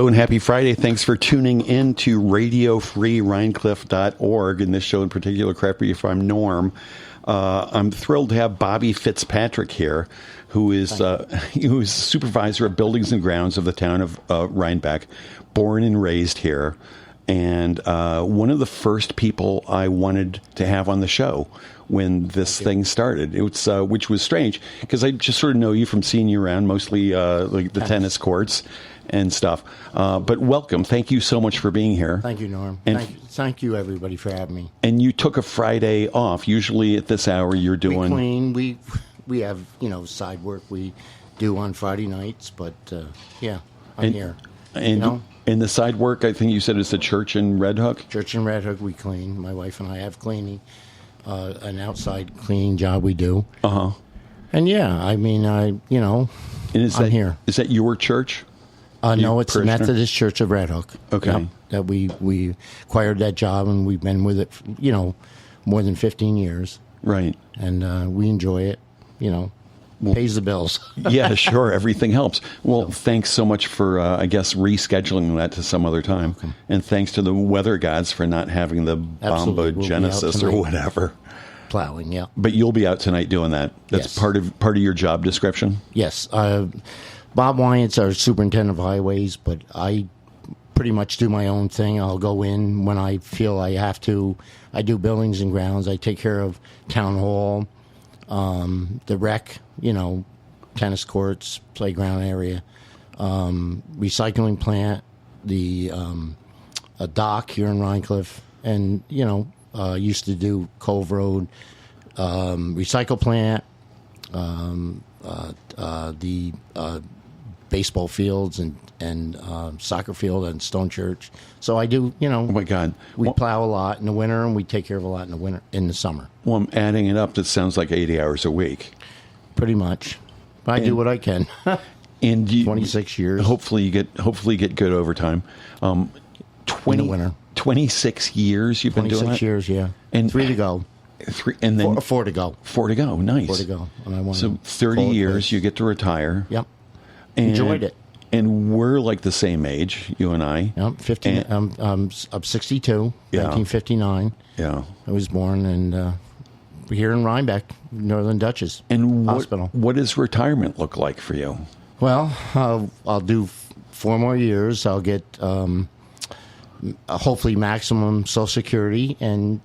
Hello and happy Friday. Thanks for tuning in to RadioFreeRhinecliff.org. In this show in particular, correct me if I'm Norm. I'm thrilled to have Bobby Fitzpatrick here, who is supervisor of buildings and grounds of the town of Rhinebeck, born and raised here, and one of the first people I wanted to have on the show when this thing started. It's which was strange because I just sort of know you from seeing you around, mostly like the tennis courts and stuff. But welcome. Thank you so much for being here. Thank you, Norm. And thank you, everybody, for having me. And you took a Friday off. Usually at this hour, you're doing... We clean. We have, side work we do on Friday nights. But, I'm here. And the side work, I think you said, is the church in Red Hook? Church in Red Hook, we clean. My wife and I have cleaning. An outside cleaning job we do. Uh-huh. And, I'm here. Is that your church? No, it's the Methodist Church of Red Hook. Okay. Yep, that we acquired that job, and we've been with it, more than 15 years. Right. And we enjoy it, pays the bills. Yeah, sure. Everything helps. Well, thanks so much for, rescheduling that to some other time. Okay. And thanks to the weather gods for not having the bombogenesis or whatever. Plowing, yeah. But you'll be out tonight doing that. That's part of your job description? Yes. Bob Wyatt's our superintendent of highways, but I pretty much do my own thing. I'll go in when I feel I have to. I do buildings and grounds. I take care of town hall, the rec, tennis courts, playground area, recycling plant, a dock here in Rhinecliff, and, used to do Cove Road, recycle plant, the baseball fields and soccer field and Stone Church. So I do, Oh my God! We plow a lot in the winter, and we take care of a lot in the summer. Well, I'm adding it up. That sounds like 80 hours a week. Pretty much. I do what I can. And 26 years. Hopefully you get good overtime. 20 in the winter. 26 years you've been doing that? 26 years, yeah. And 3 to go. And then 4 to go. 4 to go. Nice. 4 to go. And I want so 30 years, you get to retire. Yep. Enjoyed it. And we're like the same age, you and I. Yep. 50. I'm 62. 1959. Yeah. I was born and here in Rhinebeck, Northern Dutchess Hospital. What does retirement look like for you? Well, I'll do 4 more years. I'll get hopefully maximum Social Security and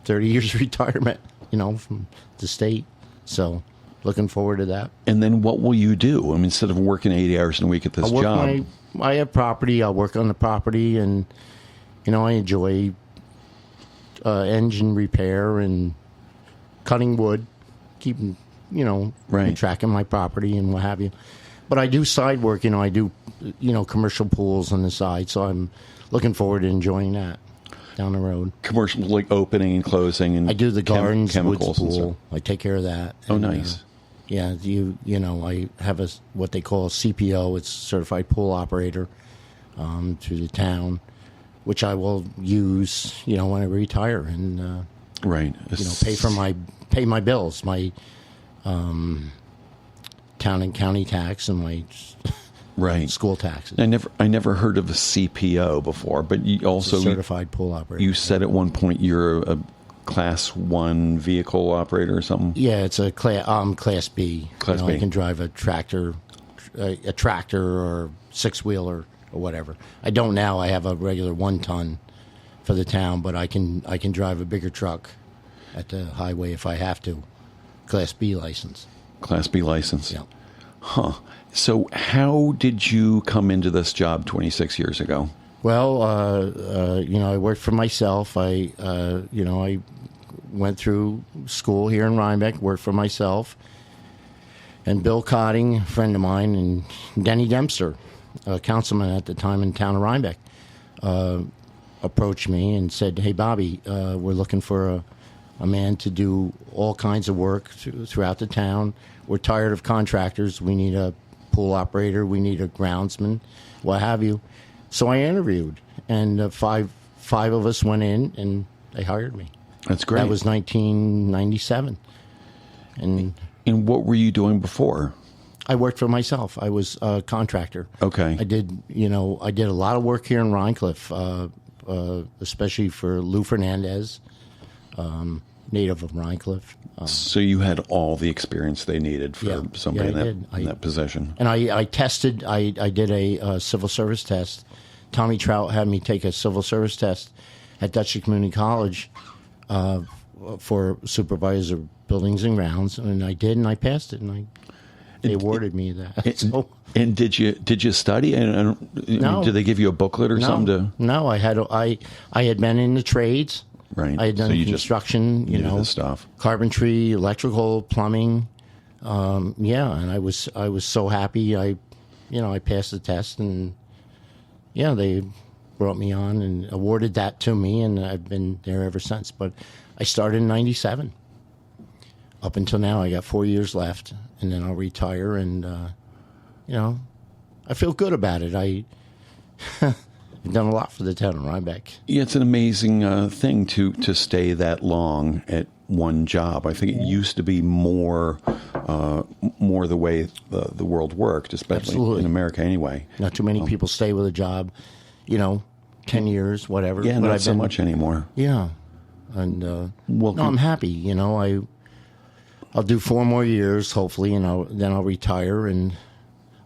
30 years retirement, from the state. So looking forward to that. And then what will you do? I mean, instead of working 80 hours in a week at this job? I have property. I'll work on the property, and, I enjoy engine repair and cutting wood, keeping, tracking my property and what have you. But I do side work. I do, commercial pools on the side. So I'm looking forward to enjoying that down the road. Commercial, like opening and closing, and I do the gardens, chemicals woods pool. I take care of that. Oh, nice. I have what they call a CPO. It's Certified Pool Operator through the town, which I will use, when I retire and right. Pay my bills, my town and county tax, and my school taxes. I never heard of a CPO before, but you also Certified Pool Operator. You said at one point you're a Class 1 vehicle operator or something? Yeah, it's a Class B. Class B. I can drive a tractor or 6-wheeler or whatever. I don't now. I have a regular 1-ton for the town, but I can drive a bigger truck at the highway if I have to. Class B license. Class B license. Yeah. Huh. So how did you come into this job 26 years ago? Well, I worked for myself. I went through school here in Rhinebeck, worked for myself. And Bill Cotting, a friend of mine, and Denny Dempster, a councilman at the time in town of Rhinebeck, approached me and said, "Hey, Bobby, we're looking for a man to do all kinds of work throughout the town. We're tired of contractors. We need a pool operator. We need a groundsman, what have you." So I interviewed, and five of us went in, and they hired me. That's great. That was 1997. And what were you doing before? I worked for myself. I was a contractor. Okay. I did a lot of work here in Rhinecliff, especially for Lou Fernandez, native of Rhinecliff. So you had all the experience they needed for somebody in that position. And I tested. I did a civil service test. Tommy Trout had me take a civil service test at Dutchess Community College for supervisor buildings and grounds, and I did, and I passed it, and they awarded me that. And did you study? No. Did they give you a booklet or something? No, I had been in the trades. Right. I had done construction, this stuff. Carpentry, electrical, plumbing. And I was so happy. I passed the test, and they brought me on and awarded that to me, and I've been there ever since. But I started in '97. Up until now, I got 4 years left, and then I'll retire. And I feel good about it. I've done a lot for the town of Rhinebeck. Yeah, it's an amazing thing to stay that long at one job. I think it used to be more the way the world worked, especially in America anyway. Not too many people stay with a job, 10 years, whatever. Yeah, not so much anymore. Yeah. And I'm happy. I'll do 4 more years, hopefully, and then I'll retire. And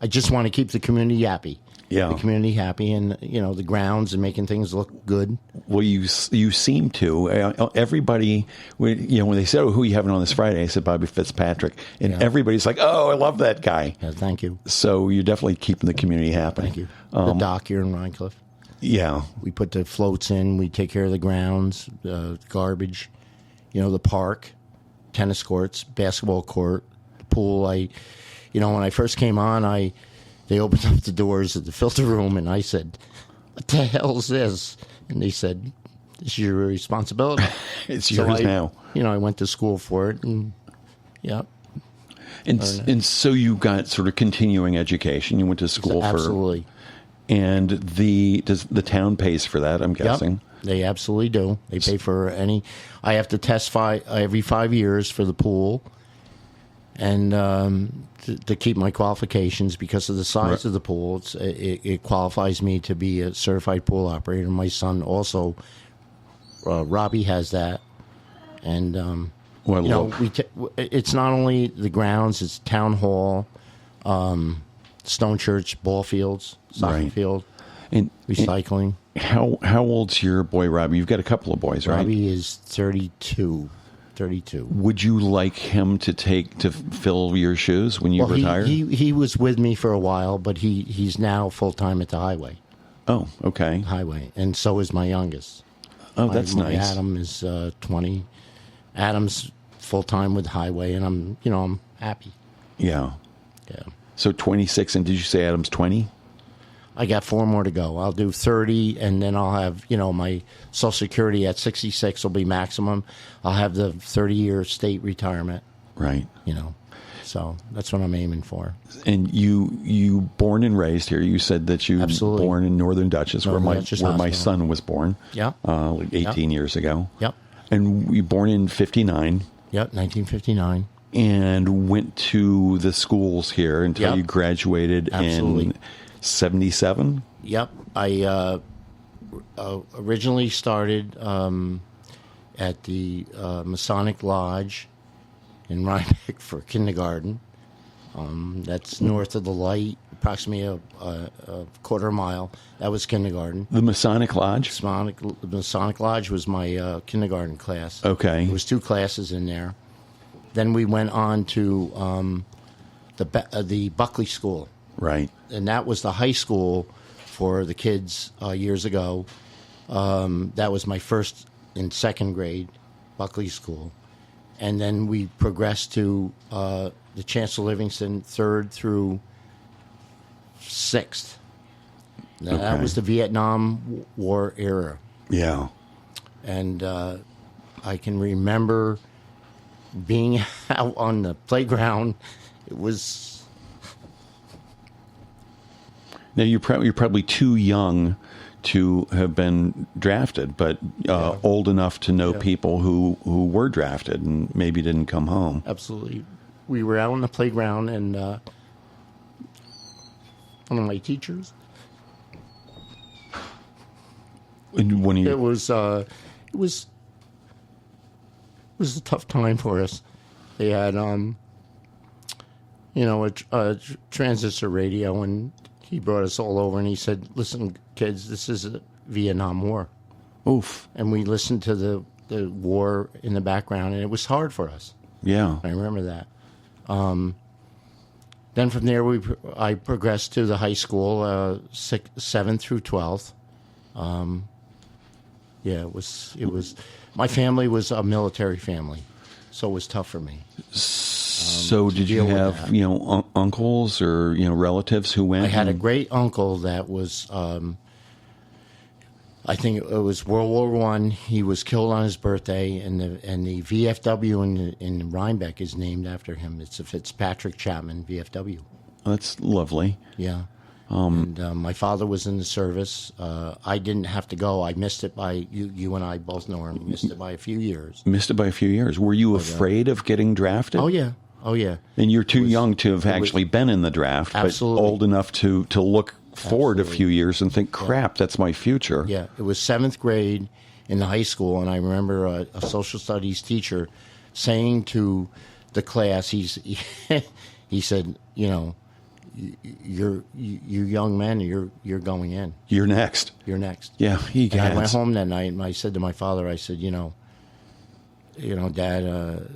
I just want to keep the community happy. Yeah, the community happy, and the grounds and making things look good. Well, you seem to. Everybody, when they said, "Oh, who are you having on this Friday?" I said, "Bobby Fitzpatrick," and everybody's like, "Oh, I love that guy." Yeah, thank you. So you're definitely keeping the community happy. Thank you. The dock here in Rhinecliff. Yeah, we put the floats in. We take care of the grounds, garbage. The park, tennis courts, basketball court, the pool. When I first came on, they opened up the doors of the filter room, and I said, "What the hell is this?" And they said, "This is your responsibility." It's yours now. I went to school for it, and And so you got sort of continuing education. You went to school absolutely. And does the town pays for that? I'm guessing. Yep, they absolutely do. They pay for any. I have to test every 5 years for the pool, and to keep my qualifications because of the size of the pool. It qualifies me to be a certified pool operator. My son also, Robbie, has that, and it's not only the grounds; it's town hall, Stone Church, ball fields, soccer field, and recycling. How old's your boy Robbie? You've got a couple of boys, right? Robbie is 32. Would you like him to fill your shoes when you retire? He was with me for a while, but he's now full time at the highway. Oh, okay. Highway, and so is my youngest. Oh, that's nice. Adam is 20. Adam's full time with highway, and I'm happy. Yeah. Yeah. So 26, and did you say Adam's 20? I got 4 more to go. I'll do 30, and then I'll have, my Social Security at 66 will be maximum. I'll have the 30-year state retirement. Right. So that's what I'm aiming for. And you born and raised here. You said that you were born in Northern Dutchess, where my son was born. Yeah. Like 18 years ago. Yep. And you born in 59. Yep, 1959. And went to the schools here until you graduated in 77? Yep. I originally started at the Masonic Lodge in Rhinebeck for kindergarten. That's north of the light, approximately a quarter mile. That was kindergarten. The Masonic Lodge? The Masonic Lodge was my kindergarten class. Okay. There was 2 classes in there. Then we went on to the Buckley School. Right. And that was the high school for the kids years ago. That was my first and second grade, Buckley School. And then we progressed to the Chancellor Livingston, 3rd through 6th. Now, that was the Vietnam War era. Yeah. And I can remember being out on the playground. It was... Now, you're probably too young to have been drafted, but old enough to know people who were drafted and maybe didn't come home. Absolutely. We were out on the playground, and one of my teachers. And when It was a tough time for us. They had a transistor radio, and he brought us all over, and he said, "Listen, kids, this is a Vietnam War." Oof. And we listened to the war in the background, and it was hard for us. Yeah. I remember that. Then from there, I progressed to the high school, 7th through 12th. It was. My family was a military family, so it was tough for me. So did you have uncles or relatives who went? I had a great uncle that was. I think it was World War I. He was killed on his birthday, and the VFW in Rhinebeck is named after him. It's a Fitzpatrick Chapman VFW. That's lovely. Yeah. And my father was in the service. I didn't have to go. I missed it by, you and I both know him, missed it by a few years. Missed it by a few years. Were you afraid of getting drafted? Oh, yeah. Oh, yeah. And you're too young to have actually been in the draft, absolutely. But old enough to look forward a few years and think, crap, that's my future. Yeah, it was 7th grade in the high school, and I remember a social studies teacher saying to the class, he said, you young men, you're going in. You're next. You're next. Yeah, he got it. I went home that night, and I said to my father, I said, Dad,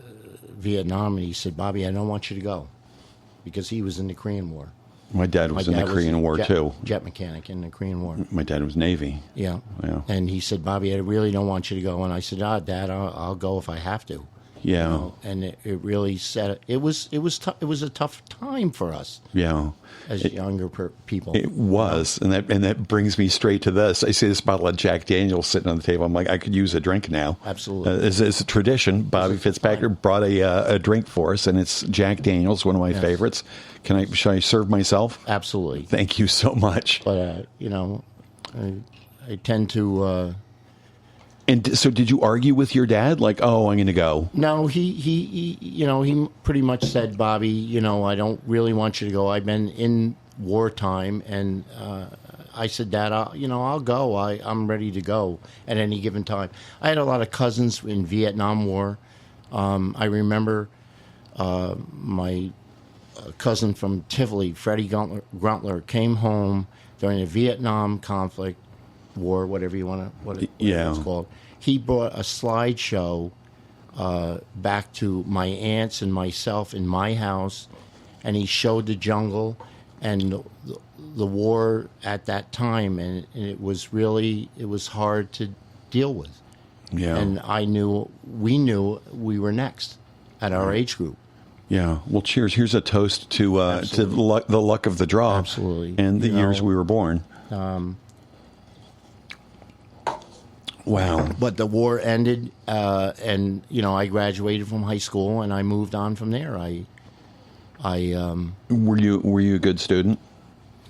Vietnam, and he said, Bobby, I don't want you to go, because he was in the Korean War. My dad was in the Korean War, too. Jet mechanic in the Korean War. My dad was Navy. Yeah. And he said, Bobby, I really don't want you to go. And I said, Dad, I'll go if I have to. Yeah. And it really it was a tough time for us. Yeah. As younger people. It was. And that brings me straight to this. I see this bottle of Jack Daniels sitting on the table. I'm like, I could use a drink now. Absolutely. It's a tradition. Bobby Fitzpatrick brought a drink for us, and it's Jack Daniels, one of my favorites. Should I serve myself? Absolutely. Thank you so much. But, I tend to... And so did you argue with your dad? Like, I'm going to go. No, he pretty much said, Bobby, I don't really want you to go. I've been in wartime, and I said, Dad, I'll go. I'm ready to go at any given time. I had a lot of cousins in Vietnam War. I remember my cousin from Tivoli, Freddie Gruntler, came home during the Vietnam conflict, war, whatever you want to, what it's called. He brought a slideshow back to my aunts and myself in my house, and he showed the jungle and the war at that time, and it was hard to deal with. Yeah. And we knew we were next at our age group. Yeah. Well, cheers. Here's a toast to the luck of the draw. Absolutely. And the years we were born. Wow. But the war ended, and I graduated from high school, and I moved on from there. Were you a good student?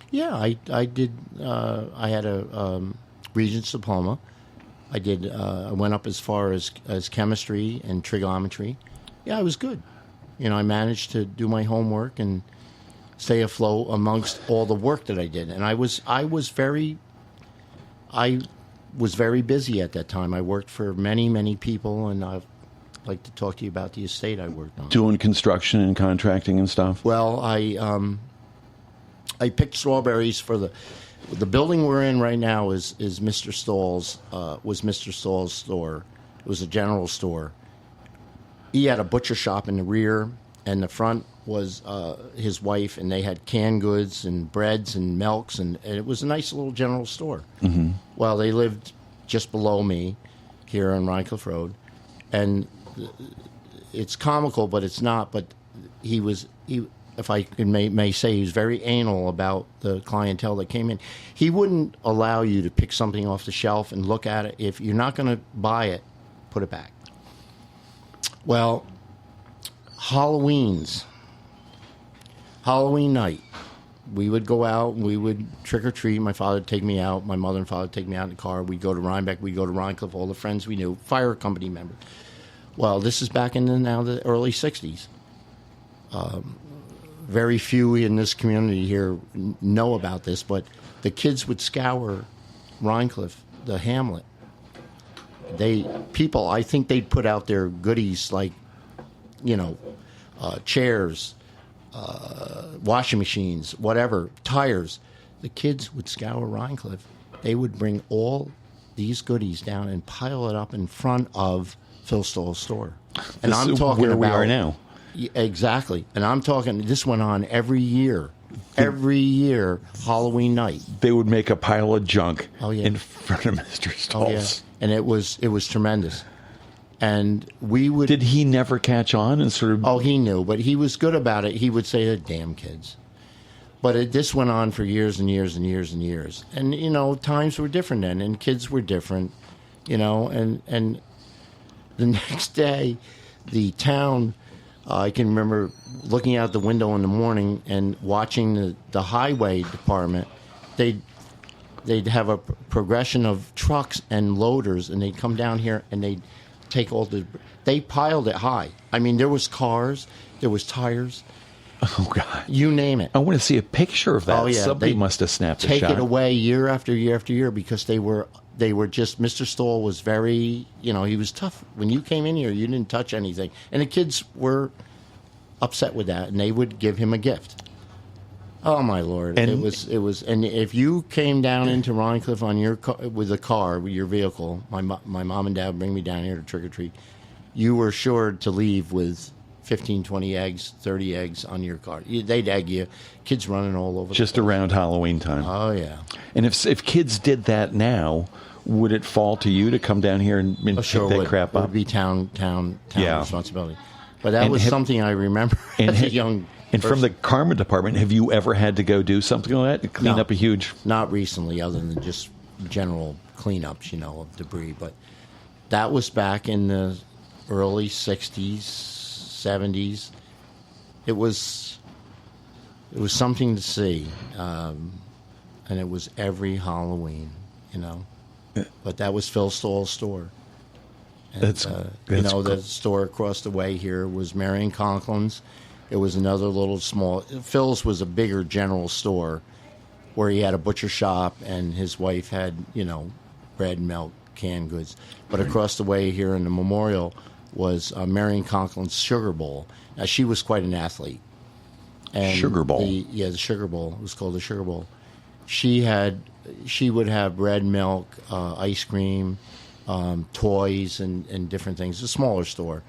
Yeah, I did. I had a Regents diploma. I went up as far as chemistry and trigonometry. Yeah, I was good. I managed to do my homework and stay afloat amongst all the work that I did, and I was very busy at that time. I worked for many, many people, and I'd like to talk to you about the estate I worked on. Doing construction and contracting and stuff? Well, I picked strawberries for the building we're in right now is Mr. Stahl's, was Mr. Stahl's store. It was a general store. He had a butcher shop in the rear, and the front was his wife, and they had canned goods and breads and milks, and it was a nice little general store. Mm-hmm. Well, they lived just below me here on Rhinecliff Road, and it's comical, but it's not. But he, if I may say, he was very anal about the clientele that came in. He wouldn't allow you to pick something off the shelf and look at it. If you're not going to buy it, put it back. Well, Halloween night, we would go out and we would trick or treat. My father would take me out. My mother and father would take me out in the car. We'd go to Rhinebeck. We'd go to Rhinecliff. All the friends we knew, fire company members. Well, this is back in the early '60s. very few in this community here know about this, but the kids would scour Rhinecliff, the hamlet. I think they'd put out their goodies like, chairs, washing machines, whatever, tires. The kids would scour Rhinecliff. They would bring all these goodies down and pile it up in front of Phil Stoll's store. And I'm talking where about we are now. Exactly. And I'm talking, this went on every year. Every year, Halloween night. They would make a pile of junk in front of Mr. Stoll's. And it was tremendous. And we would... Did he never catch on and sort of... Oh, he knew, but he was good about it. He would say, the damn kids. But this went on for years and years and years and years. And, times were different then, and kids were different, and the next day, the town... I can remember looking out the window in the morning and watching the highway department. They'd have a progression of trucks and loaders, and they'd come down here and they'd take all they piled it high. I mean, there was cars, there was tires. Oh, God. You name it. I want to see a picture of that. Oh, yeah. Somebody must have snapped a shot. Take it away year after year after year because they were just, Mr. Stoll was very, he was tough. When you came in here, you didn't touch anything. And the kids were upset with that, and they would give him a gift. Oh, my Lord. And it was, and if you came down into Rhinecliff on with a car, with your vehicle, my mom and dad would bring me down here to trick or treat, you were sure to leave with 15, 20 eggs, 30 eggs on your car. They'd egg you. Kids running all over. Just around Halloween time. Oh, yeah. And if kids did that now, would it fall to you to come down here and pick that crap up? It would be town responsibility. But that was something I remember as a young And person. from the karma department, have you ever had to go do something like that? Clean up a huge... Not recently, other than just general cleanups, of debris. But that was back in the early 60s, 70s. It was something to see. And it was every Halloween, But that was Phil Stoll's store. And, that's the store across the way here was Marion Conklin's. It was another little small... Phil's was a bigger general store where he had a butcher shop and his wife had, bread, milk, canned goods. But across the way here in the Memorial was Marion Conklin's Sugar Bowl. Now, she was quite an athlete. And Sugar Bowl? The Sugar Bowl. It was called the Sugar Bowl. She would have bread, milk, ice cream, toys, and different things. A smaller store.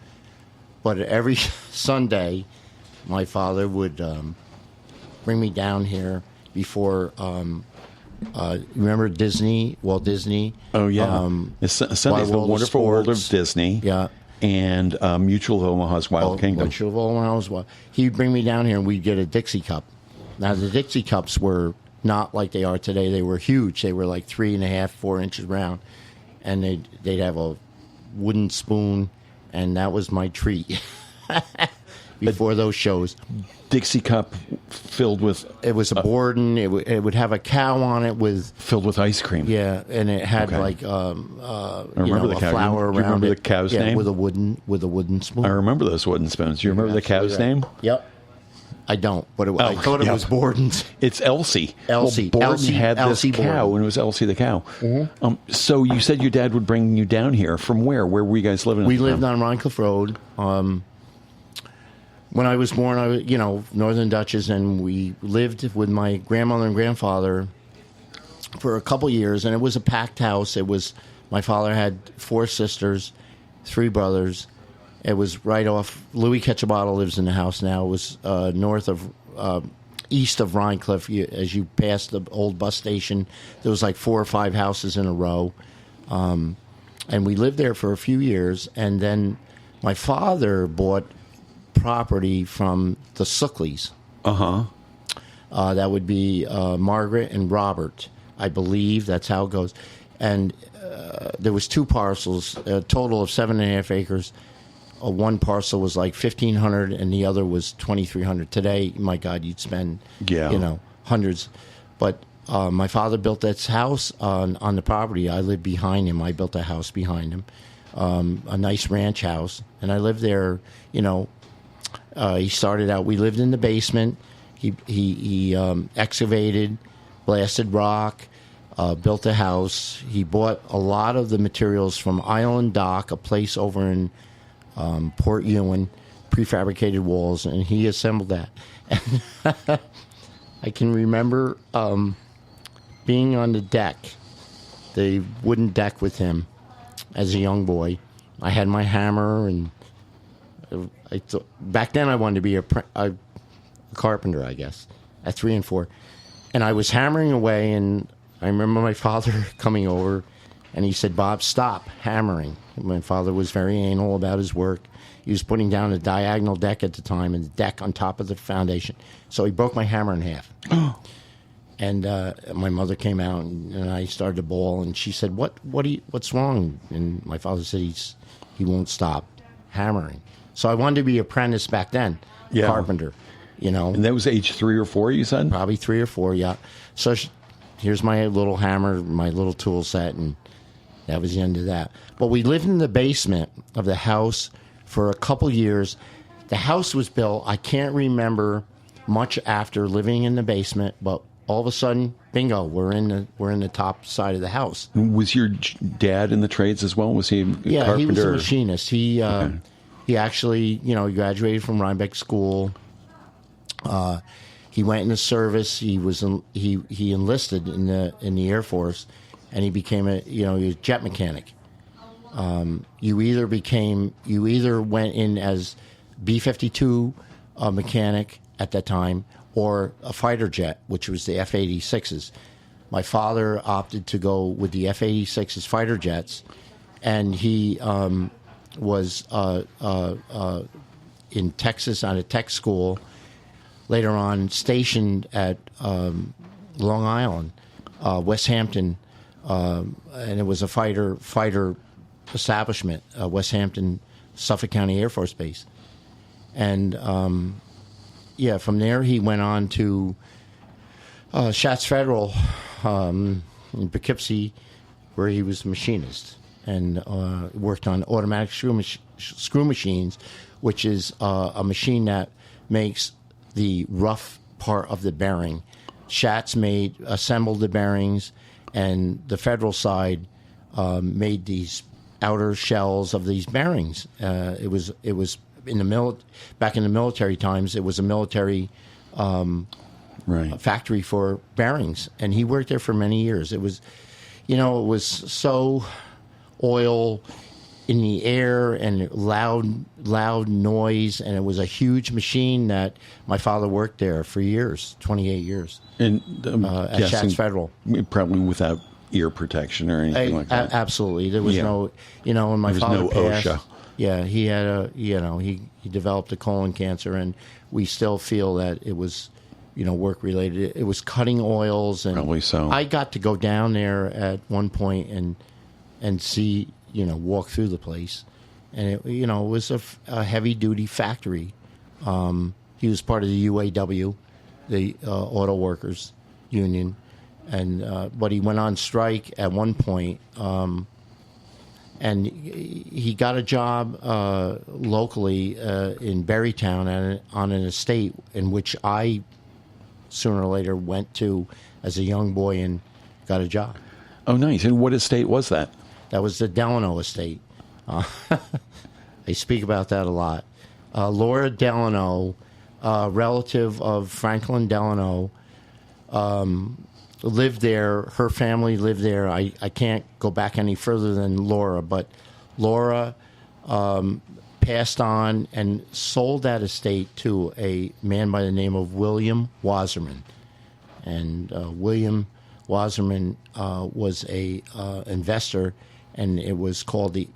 But every Sunday, my father would bring me down here before... remember Walt Disney? Oh, yeah. Sunday's the Wonderful World of Disney. Yeah. And Mutual of Omaha's Wild Kingdom. Mutual of Omaha's Wild. He'd bring me down here and we'd get a Dixie cup. Now, the Dixie cups were not like they are today. They were huge. They were like 3.5, 4 inches round. And they'd have a wooden spoon, and that was my treat before those shows. Dixie cup filled with... It was a Borden. It would have a cow on it with... Filled with ice cream. Yeah, and it had a flower around it. Do you remember the cow's name? with a wooden spoon. I remember those wooden spoons. Do you remember the cow's name? Yep. I don't, but I thought it was Borden's. It's Elsie. Elsie. Well, Borden Elsie had this cow, Borden. and it was Elsie the cow. Mm-hmm. So you said your dad would bring you down here. From where? Where were you guys living? We lived on Rhinecliff Road. When I was born, I was, Northern Dutchess, and we lived with my grandmother and grandfather for a couple years, and it was a packed house. My father had 4 sisters, 3 brothers. It was right off. Louis Ketchabottle lives in the house now. It was east of Rhinecliff. As you pass the old bus station, there was like 4 or 5 houses in a row. And we lived there for a few years. And then my father bought property from the Suckleys. That would be Margaret and Robert, I believe. That's how it goes. And there was 2 parcels, a total of 7.5 acres. One parcel was like 1,500, and the other was 2,300. Today, my God, you'd spend hundreds. But my father built this house on the property. I lived behind him. I built a house behind him, a nice ranch house, and I lived there. He started out. We lived in the basement. He excavated, blasted rock, built a house. He bought a lot of the materials from Island Dock, a place over in Port Ewan, prefabricated walls, and he assembled that. And I can remember being on the deck, the wooden deck with him as a young boy. I had my hammer, and back then I wanted to be a carpenter, I guess, at 3 and 4. And I was hammering away, and I remember my father coming over, and he said, "Bob, stop hammering." My father was very anal about his work. He was putting down a diagonal deck at the time, and the deck on top of the foundation. So he broke my hammer in half. And my mother came out, and I started to bawl, and she said, "What's wrong?" And my father said, he won't stop hammering. So I wanted to be apprentice back then, carpenter, And that was age 3 or 4, you said? Probably 3 or 4, yeah. So here's my little hammer, my little tool set, and that was the end of that. But we lived in the basement of the house for a couple years. The house was built, I can't remember much after living in the basement, but all of a sudden, bingo, we're in the top side of the house. Was your dad in the trades as well? Was he a carpenter? He was a machinist. He actually, he graduated from Rhinebeck School. He went in the service. He enlisted in the Air Force, and he became he was a jet mechanic. You either went in as B-52 mechanic at that time, or a fighter jet, which was the F-86s. My father opted to go with the F-86s fighter jets, and he was in Texas on a tech school. Later on, stationed at Long Island, West Hampton, and it was a fighter establishment, West Hampton, Suffolk County Air Force Base. And from there he went on to Schatz Federal in Poughkeepsie, where he was a machinist and worked on automatic screw machines, which is a machine that makes the rough part of the bearing. Schatz assembled the bearings, and the Federal side made these outer shells of these bearings. It was in the back in the military times. It was a military factory for bearings, and he worked there for many years. It was, it was so oil in the air and loud noise, and it was a huge machine that my father worked there for years, 28 years, and at Schatz Federal. Probably without ear protection or anything like that. Absolutely, there was no, when my father passed. OSHA. Yeah, he had he developed a colon cancer, and we still feel that it was, work related. It was cutting oils, and probably so. I got to go down there at one point and see, walk through the place, and it was a heavy duty factory. He was part of the UAW, the Auto Workers Union, and but he went on strike at one point. And he got a job locally in Berrytown on an estate in which I sooner or later went to as a young boy and got a job. Oh, nice. And what estate was that? That was the Delano estate. I speak about that a lot. Laura Delano, relative of Franklin Delano, lived there. Her family lived there. I can't go back any further than Laura, but Laura passed on and sold that estate to a man by the name of William Wasserman. And William Wasserman was a investor, and it was called the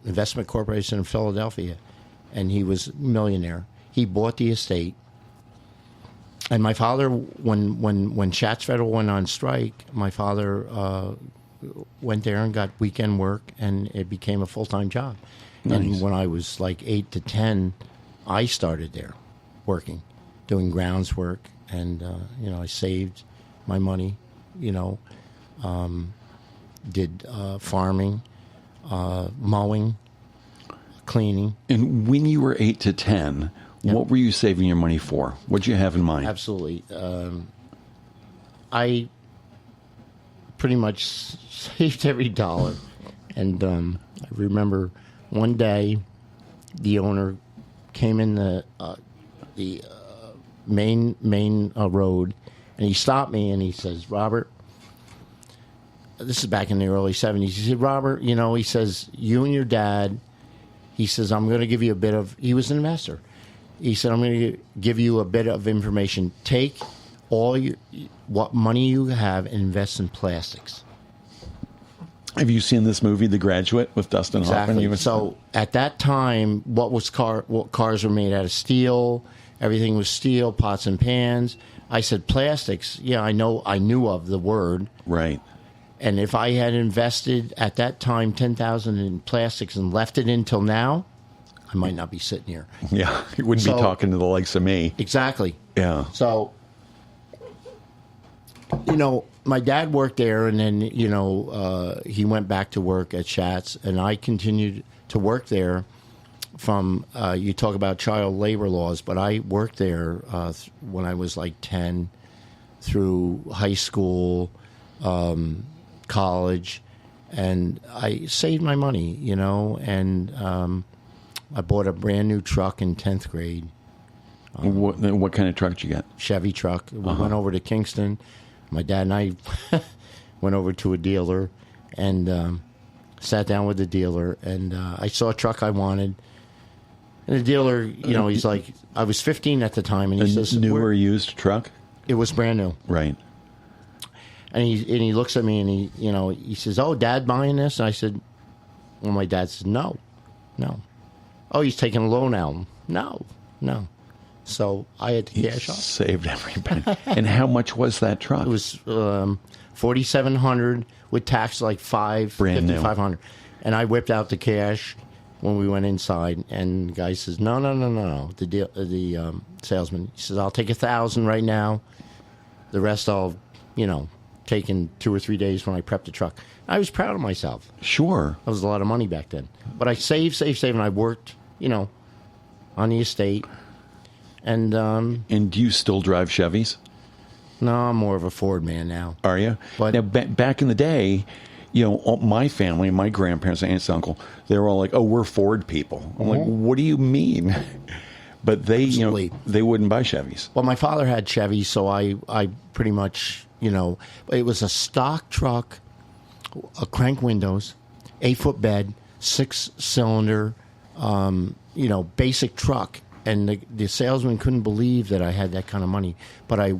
Investment Corporation of Philadelphia, and he was a millionaire. He bought the estate. And my father, when Schatz Federal went on strike, my father went there and got weekend work, and it became a full-time job. Nice. And when I was like 8 to 10, I started there working, doing grounds work, and I saved my money, did farming, mowing, cleaning. And when you were 8 to 10, Yep. What were you saving your money for? What'd you have in mind? Absolutely. I pretty much saved every dollar. And I remember one day the owner came in the main road, and he stopped me and he says, Robert, this is back in the early 70s. He said, Robert, he says, you and your dad, he says, I'm going to give you a bit of, he was an investor. He said, I'm going to give you a bit of information. Take all what money you have and invest in plastics. Have you seen this movie, The Graduate, with Dustin Hoffman? Exactly. So at that time, what cars were made out of steel. Everything was steel, pots and pans. I said plastics. Yeah, I knew of the word. Right. And if I had invested at that time $10,000 in plastics and left it until now, I might not be sitting here. Yeah, you wouldn't be talking to the likes of me. Exactly. Yeah. So, my dad worked there, and then, he went back to work at Schatz, and I continued to work there from, you talk about child labor laws, but I worked there when I was like 10 through high school, college, and I saved my money, and I bought a brand new truck in 10th grade. What kind of truck did you get? Chevy truck. We went over to Kingston. My dad and I went over to a dealer and sat down with the dealer, and I saw a truck I wanted. And the dealer, he's like, I was 15 at the time, and he says, new or used truck? It was brand new. Right. And he looks at me and he says, "Oh, Dad buying this?" And I said, well, my dad said, no. Oh, he's taking a loan out. No. So I had to cash off. Saved every penny. And how much was that truck? It was $4,700 with tax, like brand new. $500. And I whipped out the cash when we went inside, and the guy says, no. The salesman, he says, I'll take $1,000 right now. The rest I'll, take in 2 or 3 days when I prep the truck. I was proud of myself. Sure. That was a lot of money back then. But I saved, and I worked, on the estate. And do you still drive Chevys? No, I'm more of a Ford man now. Are you? But now, back in the day, my family, my grandparents, aunts, uncle, they were all like, "Oh, we're Ford people." I'm like, "What do you mean?" But they, they wouldn't buy Chevys. Well, my father had Chevys, so I pretty much, it was a stock truck, a crank windows, 8-foot bed, 6-cylinder, basic truck. And the salesman couldn't believe that I had that kind of money. But I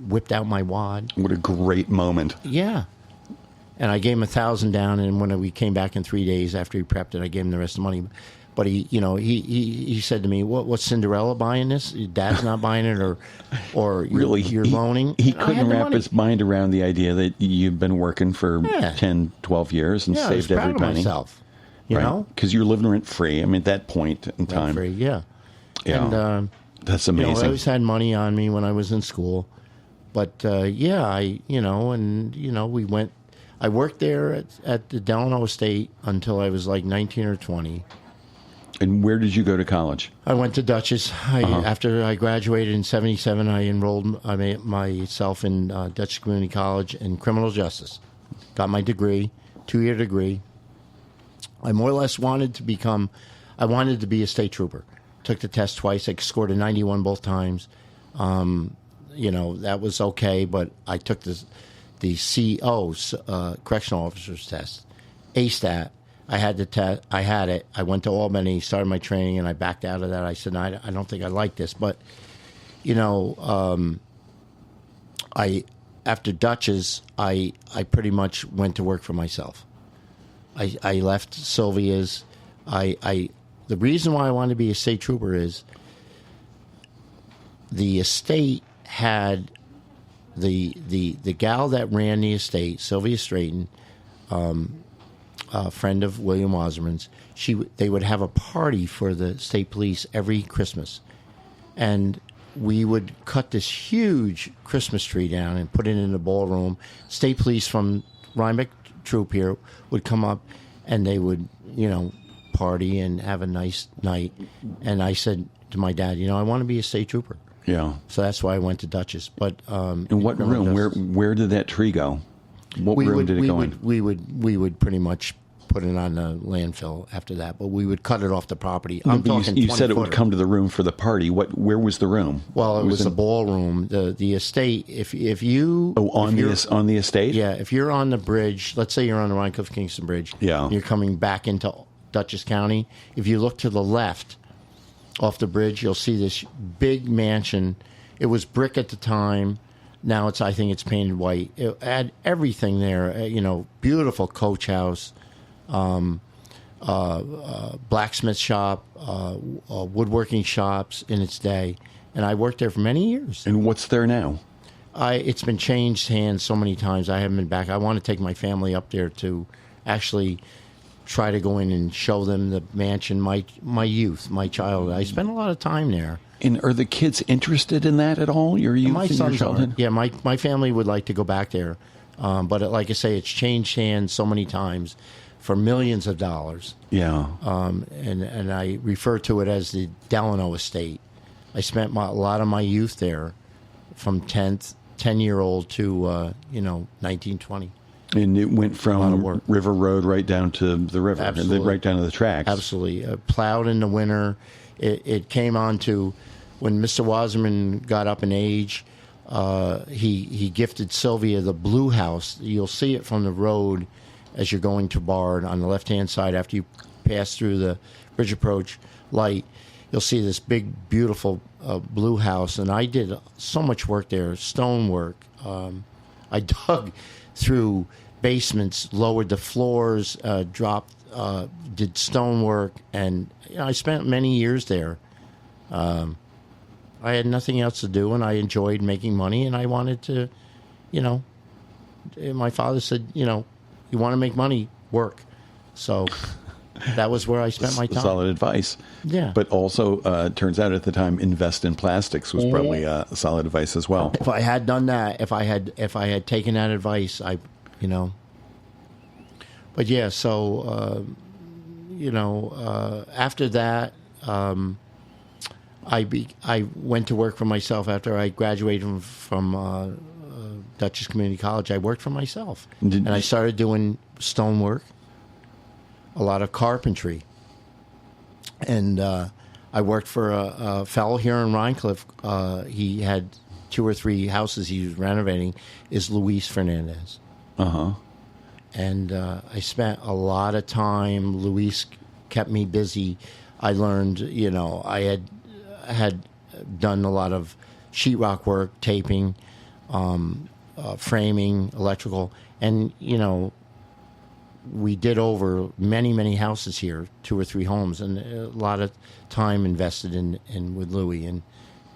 whipped out my wad. What a great moment. Yeah. And I gave him $1,000 down, and when we came back in 3 days after he prepped it, I gave him the rest of the money. But he said to me, "What's Cinderella buying this? Your dad's not buying it, or really you're loaning?" He couldn't wrap his mind around the idea that you've been working for 10, 12 years and saved every penny. Myself, you know, because you're living rent free. I mean, at that point in time, rent free, yeah. And that's amazing. I always had money on me when I was in school, but we went. I worked there at the Delano Estate until I was like 19 or 20. And where did you go to college? I went to Dutchess. After I graduated in '77, I enrolled myself in Dutchess Community College in criminal justice. Got my degree, 2-year degree. I more or less wanted to be a state trooper. Took the test twice. I scored a 91 both times. That was okay, but I took the CO's, correctional officer's test. ASTAT. I had the test. I had it. I went to Albany, started my training, and I backed out of that. I said, I don't think I like this. But, after Dutchess, I pretty much went to work for myself. I left Sylvia's. The reason why I wanted to be a state trooper is the estate had the gal that ran the estate, Sylvia Strayton, a friend of William Wasserman's. They would have a party for the state police every Christmas, and we would cut this huge Christmas tree down and put it in the ballroom. State police from Rhinebeck troop here would come up, and they would, party and have a nice night. And I said, to my dad, I want to be a state trooper. Yeah. So that's why I went to Dutchess. But in what room? Where did that tree go? What room did it go in? We would pretty much put it on the landfill after that, but we would cut it off the property. I'm talking. You said it would come to the room for the party. Where was the room? Well, it was a ballroom. The estate. If you on the estate. Yeah, if you're on the bridge, let's say you're on the Rhinecliff-Kingston Bridge. Yeah. You're coming back into Dutchess County. If you look to the left off the bridge, you'll see this big mansion. It was brick at the time. Now I think it's painted white. It had everything there. Beautiful coach house. Blacksmith shop, woodworking shops in its day, and I worked there for many years. And what's there now? It's been changed hands so many times. I haven't been back. I want to take my family up there to actually try to go in and show them the mansion, my youth, my childhood. I spent a lot of time there. And are the kids interested in that at all? Your youth My and sons your childhood? are. Yeah, my family would like to go back there, but like I say, it's changed hands so many times for millions of dollars. Yeah. And I refer to it as the Delano Estate. I spent a lot of my youth there, from 10-year-old to 19, 20. And it went from River Road right down to the river, Absolutely. right down to the tracks. Absolutely. Plowed in the winter. It came on to when Mr. Wasserman got up in age. He gifted Sylvia the blue house. You'll see it from the road as you're going to Bard on the left-hand side after you pass through the bridge approach light. You'll see this big, beautiful blue house, and I did so much work there, stone work. I dug through basements, lowered the floors, did stone work, and I spent many years there. I had nothing else to do, and I enjoyed making money, and I wanted to, my father said, you want to make money, work. So that was where I spent my time. Solid advice. Yeah. But also, it turns out at the time, invest in plastics was probably solid advice as well. If I had done that, if I had taken that advice, But yeah, so after that, I went to work for myself after I graduated from Dutchess Community College. I worked for myself, and I started doing stonework, a lot of carpentry, and I worked for a fellow here in Rhinecliff. He had 2 or 3 houses he was renovating. Is Luis Fernandez. And I spent a lot of time. Luis kept me busy. I learned, I had done a lot of sheetrock work, taping, framing, electrical, and we did over many, many houses here, 2 or 3 homes, and a lot of time invested in with Louis. And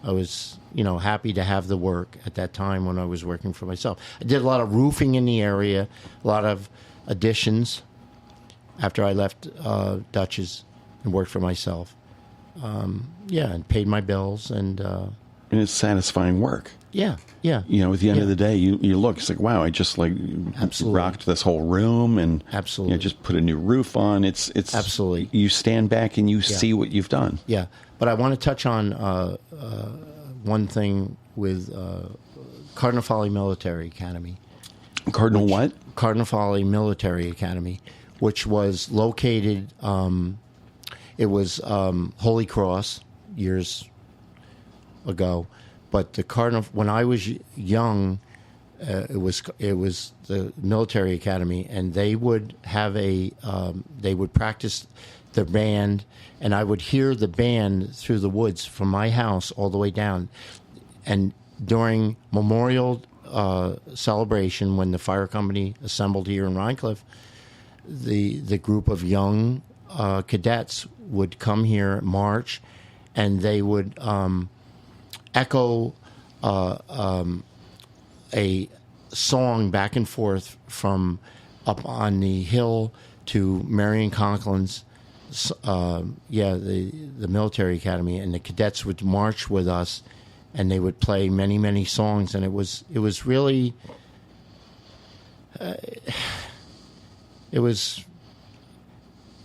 I was, happy to have the work at that time when I was working for myself. I did a lot of roofing in the area, a lot of additions after I left Dutchess and worked for myself. And paid my bills. And it's satisfying work. Yeah. At the end of the day, you look, it's like, wow, I just Absolutely. rocked this whole room and Absolutely. Just put a new roof on. It's Absolutely. You stand back and you see what you've done. Yeah. But I want to touch on one thing with Cardinal Military Academy. Cardinal Military Academy, which was located, it was Holy Cross years ago. But the when I was young, it was the military academy, and they would have they would practice the band, and I would hear the band through the woods from my house all the way down. And during Memorial celebration, when the fire company assembled here in Rhinecliff, the group of young cadets would come here, march, and they would echo a song back and forth from up on the hill to Marion Conklin's, the military academy, and the cadets would march with us, and they would play many, many songs, and it was really, it was